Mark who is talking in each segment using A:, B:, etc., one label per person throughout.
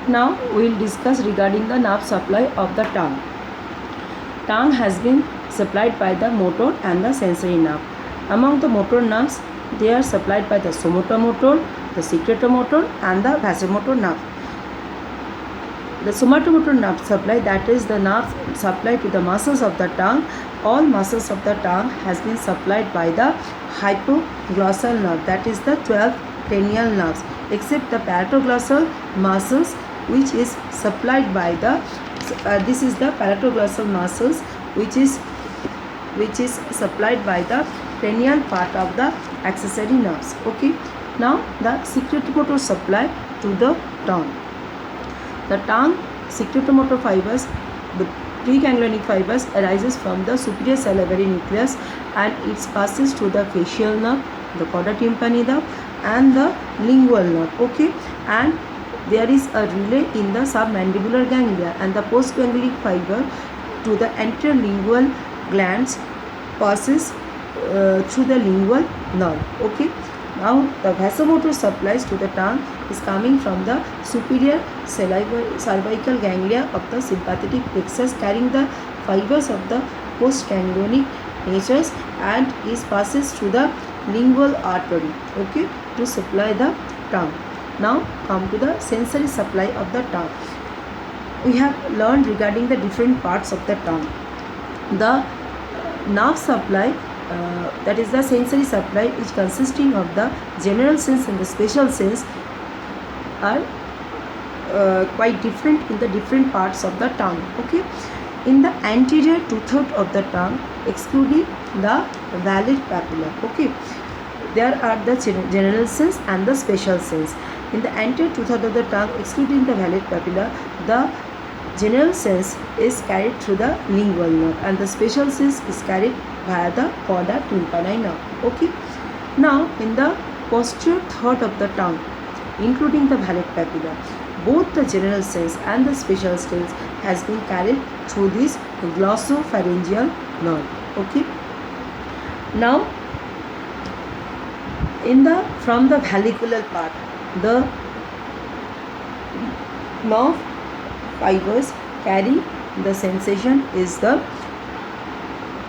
A: Now we will discuss regarding the nerve supply of the tongue. Tongue has been supplied by the motor and the sensory nerve. Among the motor nerves, they are supplied by the somotomotor, the secretomotor and the vasomotor nerve. The somotomotor nerve supply, that is the nerve supply to the muscles of the tongue. All muscles of the tongue has been supplied by the hypoglossal nerve, that is the 12 cranial nerves, except the palatoglossal muscles, which is supplied by the this is the palatoglossal muscles, which is supplied by the cranial part of the accessory nerves. Okay. Now the secretomotor supply to the tongue. The tongue secretomotor fibers, the preganglionic fibers, arises from the superior salivary nucleus and it passes to the facial nerve, the chorda tympani nerve and the lingual nerve. Okay. And there is a relay in the submandibular ganglia, and the postganglionic fiber to the anterior lingual glands passes through the lingual nerve. Okay. Now the vasomotor supplies to the tongue is coming from the superior cervical ganglia of the sympathetic plexus, carrying the fibers of the postganglionic natures, and is passes through the lingual artery. Okay, to supply the tongue. Now come to the sensory supply of the tongue. We have learned regarding the different parts of the tongue. The nerve supply, that is the sensory supply, which consisting of the general sense and the special sense, are quite different in the different parts of the tongue. Okay, in the anterior two-thirds of the tongue, excluding the valid papilla. Okay, there are the general sense and the special sense. In the anterior two-thirds of the tongue, excluding the valid papilla, the general sense is carried through the lingual nerve and the special sense is carried via the chorda tympani nerve. Okay. Now in the posterior third of the tongue, including the valid papilla, both the general sense and the special sense has been carried through this glossopharyngeal nerve. Okay. Now from the vallicular part, the nerve fibers carry the sensation is the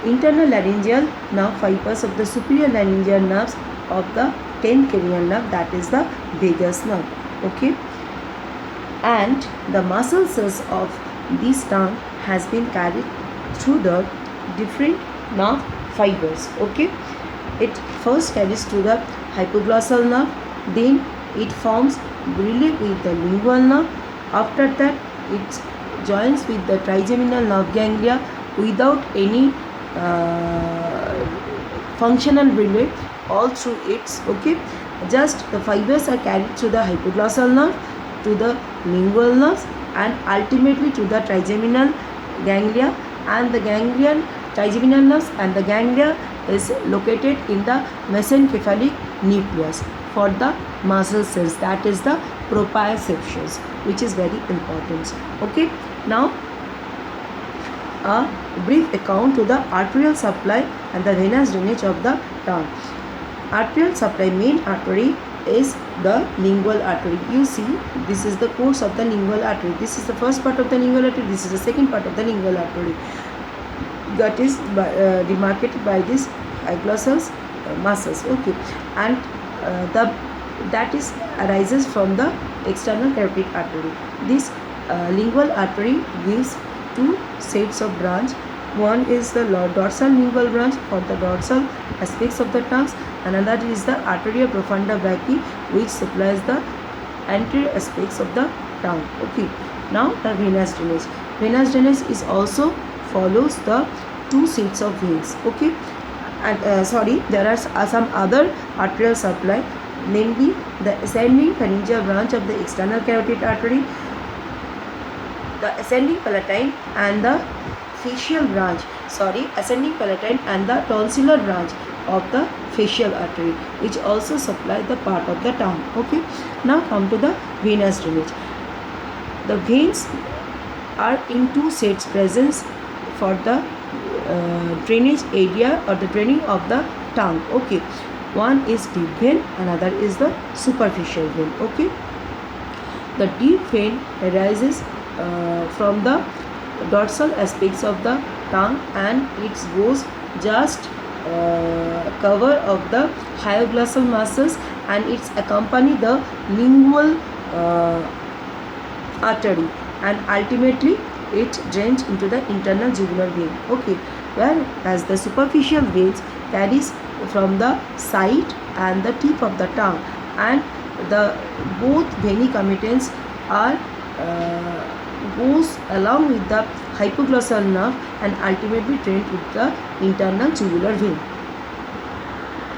A: internal laryngeal nerve fibers of the superior laryngeal nerves of the 10th cranial nerve, that is the vagus nerve. Okay, and the muscle cells of this tongue has been carried through the different nerve fibers. Okay, it first carries to the hypoglossal nerve, then it forms relay with the lingual nerve. After that, it joins with the trigeminal nerve ganglia without any functional relay all through its. Okay, just the fibers are carried through the hypoglossal nerve to the lingual nerves and ultimately to the trigeminal ganglia, and the ganglion trigeminal nerves and the ganglia is located in the mesencephalic nucleus for the muscle cells, that is the proprioceptions, which is very important. Okay, now a brief account to the arterial supply and the venous drainage of the tongue. Arterial supply, main artery is the lingual artery. You see, this is the course of the lingual artery. This is the first part of the lingual artery. This is the second part of the lingual artery. That is demarcated by these glossal muscles. Okay, and that is arises from the external carotid artery. This lingual artery gives two sets of branch. One is the dorsal lingual branch for the dorsal aspects of the tongues. Another is the arteria profunda brachii, which supplies the anterior aspects of the tongue. Okay. Now the venous drainage. Venous drainage is also follows the two sets of veins. Okay. And there are some other arterial supply, namely the ascending pharyngeal branch of the external carotid artery, the ascending palatine and the facial branch, ascending palatine and the tonsillar branch of the facial artery, which also supply the part of the tongue. Okay. Now come to the venous drainage. The veins are in two sets presence for the drainage area or the draining of the tongue. Okay, one is deep vein, another is the superficial vein. Okay, The deep vein arises from the dorsal aspects of the tongue, and it goes just cover of the hypoglossal muscles, and it's accompany the lingual artery, and ultimately it drains into the internal jugular vein. Okay, whereas the superficial veins carries from the side and the tip of the tongue, and the both veiny commitments are goes along with the hypoglossal nerve and ultimately drained with the internal jugular vein.